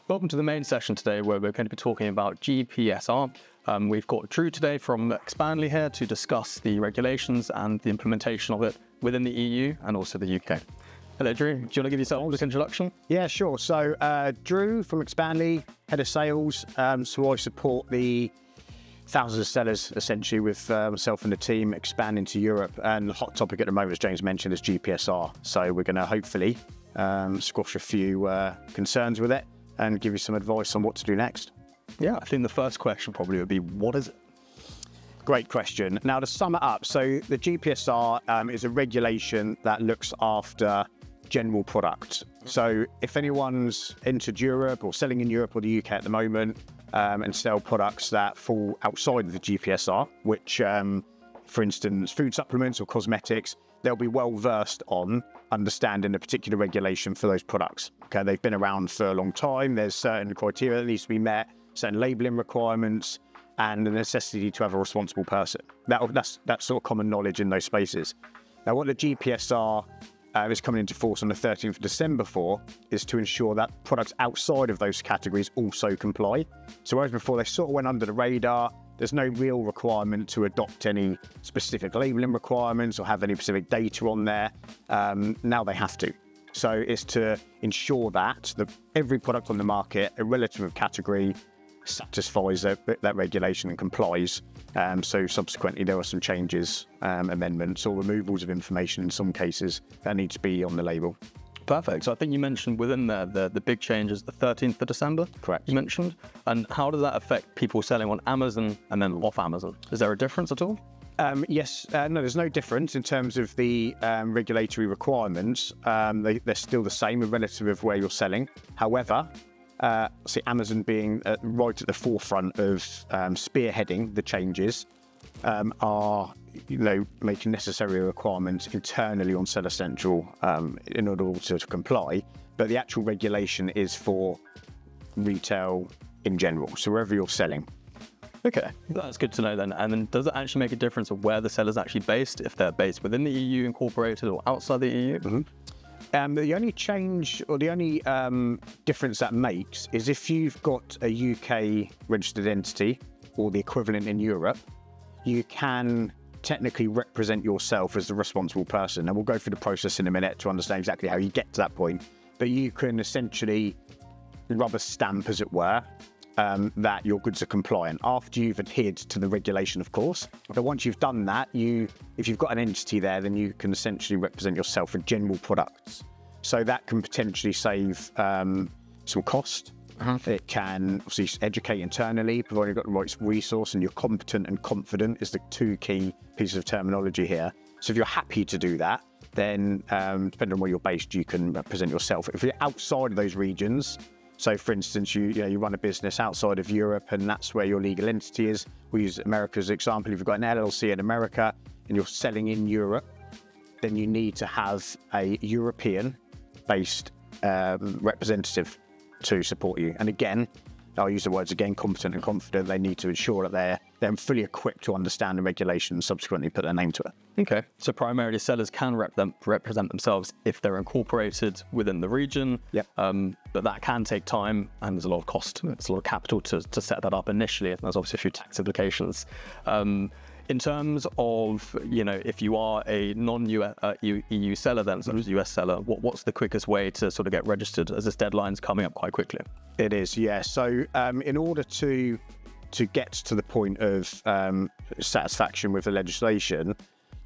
Welcome to the main session today where we're going to be talking about GPSR. We've got Drew today from Expandly here to discuss the regulations and the implementation of it within the EU and also the UK. Hello Drew, do you want to give yourself an introduction? Yeah, sure. So Drew from Expandly, head of sales. So I support the thousands of sellers essentially with myself and the team expanding to Europe. And the hot topic at the moment, as James mentioned, is GPSR. So we're going to hopefully squash a few concerns with it and give you some advice on what to do next. Yeah, I think the first question probably would be, what is it? Great question. Now, to sum it up, so the GPSR is a regulation that looks after general products. So if anyone's entered Europe or selling in Europe or the UK at the moment and sell products that fall outside of the GPSR, which, for instance, food supplements or cosmetics, they'll be well versed on understanding a particular regulation for those products. Okay, they've been around for a long time. There's certain criteria that needs to be met, certain labeling requirements, and the necessity to have a responsible person. That's sort of common knowledge in those spaces. Now, what the GPSR is coming into force on the 13th of December for is to ensure that products outside of those categories also comply. So whereas before they sort of went under the radar, there's no real requirement to adopt any specific labeling requirements or have any specific data on there. Now they have to. So it's to ensure that every product on the market, irrelative of category, satisfies that regulation and complies. So subsequently, there are some changes, amendments or removals of information in some cases that need to be on the label. Perfect. So I think you mentioned within there the big change is the 13th of December. Correct. You mentioned. And how does that affect people selling on Amazon and then off Amazon? Is there a difference at all? Yes. No, there's no difference in terms of the regulatory requirements. They're still the same, relative of where you're selling. However, see Amazon being right at the forefront of spearheading the changes are making necessary requirements internally on Seller Central in order to comply, but the actual regulation is for retail in general, so wherever you're selling. Okay, that's good to know then. And then does it actually make a difference of where the seller's actually based, if they're based within the EU incorporated or outside the EU? Mm-hmm. The only change or the only difference that makes is if you've got a UK registered entity or the equivalent in Europe, you can technically represent yourself as the responsible person. And we'll go through the process in a minute to understand exactly how you get to that point. But you can essentially rubber stamp, as it were, that your goods are compliant after you've adhered to the regulation, of course. But once you've done that, if you've got an entity there, then you can essentially represent yourself for general products. So that can potentially save some cost. It can obviously educate internally, provided you've got the right resource and you're competent and confident is the two key pieces of terminology here. So if you're happy to do that, then depending on where you're based, you can represent yourself. If you're outside of those regions, so for instance, you run a business outside of Europe and that's where your legal entity is. We use America as an example. If you've got an LLC in America and you're selling in Europe, then you need to have a European-based representative to support you. And again, I'll use the words again, competent and confident. They need to ensure that they're fully equipped to understand the regulation and subsequently put their name to it. Okay, so primarily sellers can represent themselves if they're incorporated within the region. Yep. But that can take time and there's a lot of cost. It's a lot of capital to set that up initially. And there's obviously a few tax implications. In terms of, if you are a non-EU seller then, such as US seller, what's the quickest way to sort of get registered as this deadline's coming up quite quickly? It is, yeah. So in order to get to the point of satisfaction with the legislation,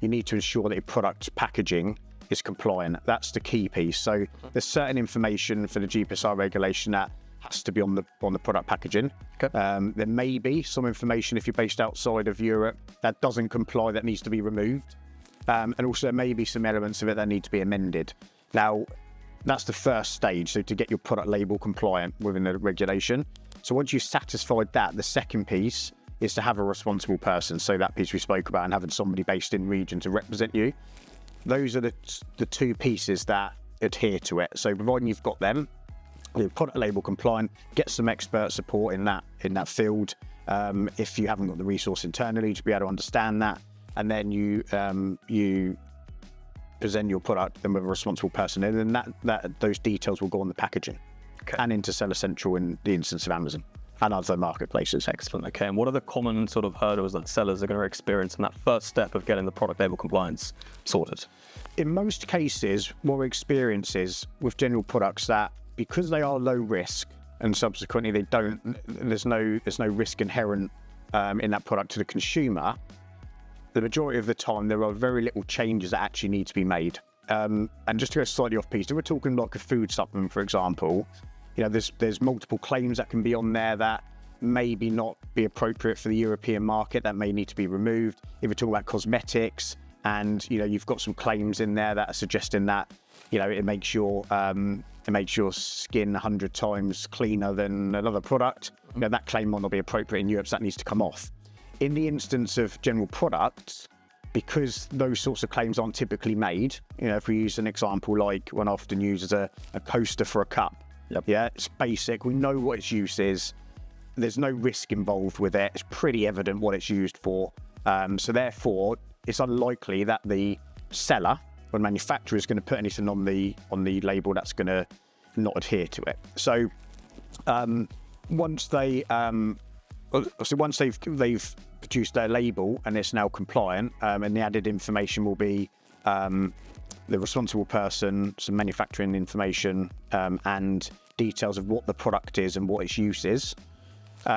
you need to ensure that your product packaging is compliant. That's the key piece. So there's certain information for the GPSR regulation that has to be on the product packaging. Okay. There may be some information if you're based outside of Europe that doesn't comply, that needs to be removed. And also there may be some elements of it that need to be amended. Now, that's the first stage, so to get your product label compliant within the regulation. So once you've satisfied that, the second piece is to have a responsible person. So that piece we spoke about and having somebody based in region to represent you. Those are the two pieces that adhere to it. So providing you've got them, your product label compliant, get some expert support in that field. If you haven't got the resource internally to be able to understand that, and then you present your product then with a responsible person, and then that those details will go on the packaging. and into Seller Central in the instance of Amazon and other marketplaces. Excellent. Okay. And what are the common sort of hurdles that sellers are going to experience in that first step of getting the product label compliance sorted? In most cases, what we experience is with general products that because they are low risk and subsequently there's no risk inherent in that product to the consumer, the majority of the time there are very little changes that actually need to be made. And just to go slightly off piece, if we're talking like a food supplement, for example, there's multiple claims that can be on there that maybe not be appropriate for the European market, that may need to be removed. If we're talking about cosmetics and you've got some claims in there that are suggesting that it makes your skin 100 times cleaner than another product, that claim might not be appropriate in Europe, so that needs to come off. In the instance of general products, because those sorts of claims aren't typically made, if we use an example like one I often use as a coaster for a cup. Yep. Yeah, it's basic. We know what its use is. There's no risk involved with it. It's pretty evident what it's used for. So therefore, it's unlikely that the seller or manufacturer is going to put anything on the label that's going to not adhere to it. So once they've produced their label and it's now compliant, and the added information will be the responsible person, some manufacturing information, and details of what the product is and what its use is,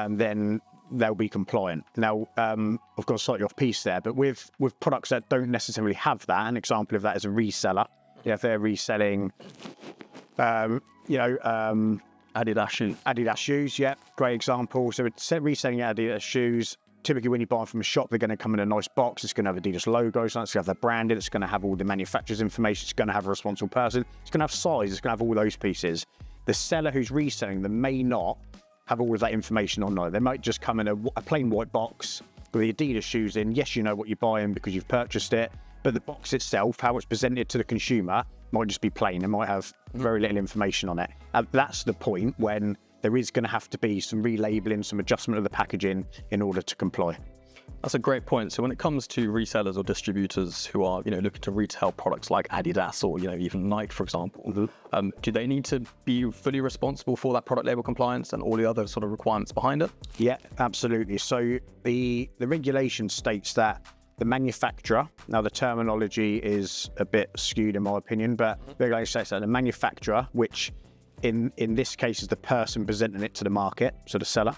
then they'll be compliant. Now, I've got slightly off piece there, but with products that don't necessarily have that, an example of that is a reseller. If they're reselling, Adidas shoes. Adidas shoes, yeah, great example. So it's reselling Adidas shoes. Typically, when you buy them from a shop, they're going to come in a nice box. It's going to have Adidas logos, it's going to have their branding, it's going to have all the manufacturer's information, it's going to have a responsible person, it's going to have size, it's going to have all those pieces. The seller who's reselling them may not have all of that information on there. They might just come in a plain white box with the Adidas shoes in. Yes, you know what you're buying because you've purchased it, but the box itself, how it's presented to the consumer, might just be plain. It might have very little information on it. And that's the point when there is going to have to be some relabeling, some adjustment of the packaging in order to comply. That's a great point. So when it comes to resellers or distributors who are, looking to retail products like Adidas or, even Nike, for example, do they need to be fully responsible for that product label compliance and all the other sort of requirements behind it? Yeah, absolutely. So the regulation states that the manufacturer, now the terminology is a bit skewed in my opinion, but the regulation states that the manufacturer, which in this case is the person presenting it to the market, so the seller,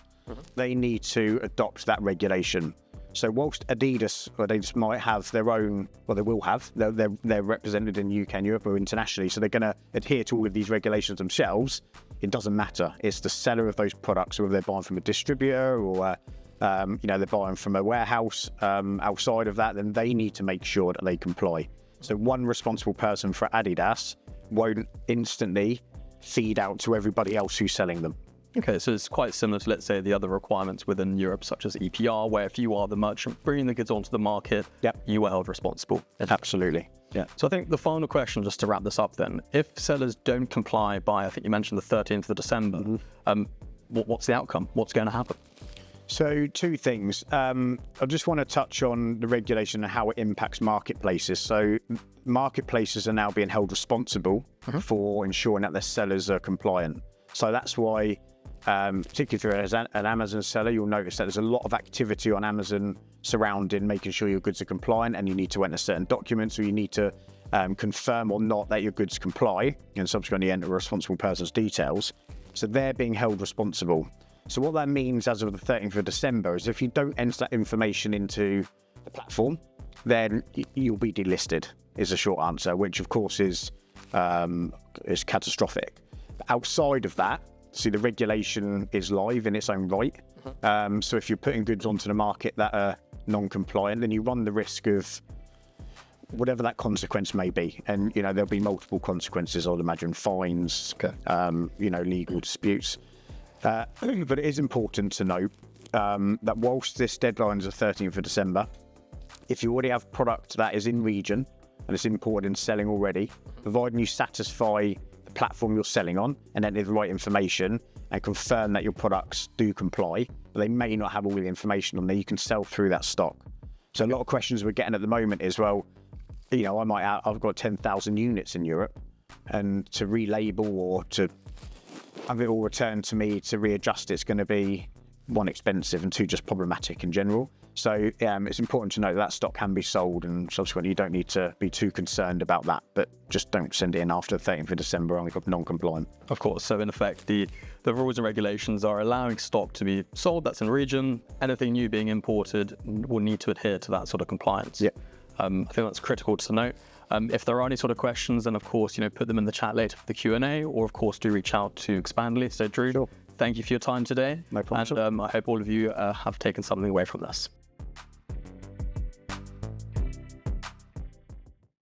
they need to adopt that regulation. So whilst Adidas might have their own, well, they will have, they're represented in UK and Europe or internationally, so they're going to adhere to all of these regulations themselves. It doesn't matter. It's the seller of those products, whether they're buying from a distributor or they're buying from a warehouse outside of that, then they need to make sure that they comply. So one responsible person for Adidas won't instantly feed out to everybody else who's selling them. Okay, so it's quite similar to, let's say, the other requirements within Europe, such as EPR, where if you are the merchant bringing the goods onto the market, you are held responsible. Absolutely. Yeah. So I think the final question, just to wrap this up then, if sellers don't comply by, I think you mentioned the 13th of December, what's the outcome? What's going to happen? So two things. I just want to touch on the regulation and how it impacts marketplaces. So marketplaces are now being held responsible for ensuring that their sellers are compliant. So that's why, particularly if you're an Amazon seller, you'll notice that there's a lot of activity on Amazon surrounding making sure your goods are compliant, and you need to enter certain documents, or you need to confirm or not that your goods comply, and subsequently enter a responsible person's details. So they're being held responsible. So what that means as of the 13th of December is if you don't enter that information into the platform, then you'll be delisted, is a short answer, which of course is catastrophic. But outside of that, see, the regulation is live in its own right. So if you're putting goods onto the market that are non-compliant, then you run the risk of whatever that consequence may be. And, there'll be multiple consequences, I'd imagine, fines, legal disputes. But it is important to note that whilst this deadline is the 13th of December, if you already have product that is in region and it's imported and selling already, providing you satisfy the platform you're selling on and enter the right information and confirm that your products do comply, but they may not have all the information on there, you can sell through that stock. So a lot of questions we're getting at the moment is, well, I've got 10,000 units in Europe, and to relabel or to have it all returned to me to readjust, it's going to be, one, expensive, and two, just problematic in general. So it's important to know that stock can be sold, and subsequently you don't need to be too concerned about that, but just don't send it in after the 13th of December only for non-compliant. Of course. So in effect, the rules and regulations are allowing stock to be sold that's in region. Anything new being imported will need to adhere to that sort of compliance. Yeah. I think that's critical to note. If there are any sort of questions, then of course, put them in the chat later for the Q&A, or of course do reach out to Expandly. So Drew, Sure. Thank you for your time today. No problem. And I hope all of you have taken something away from this.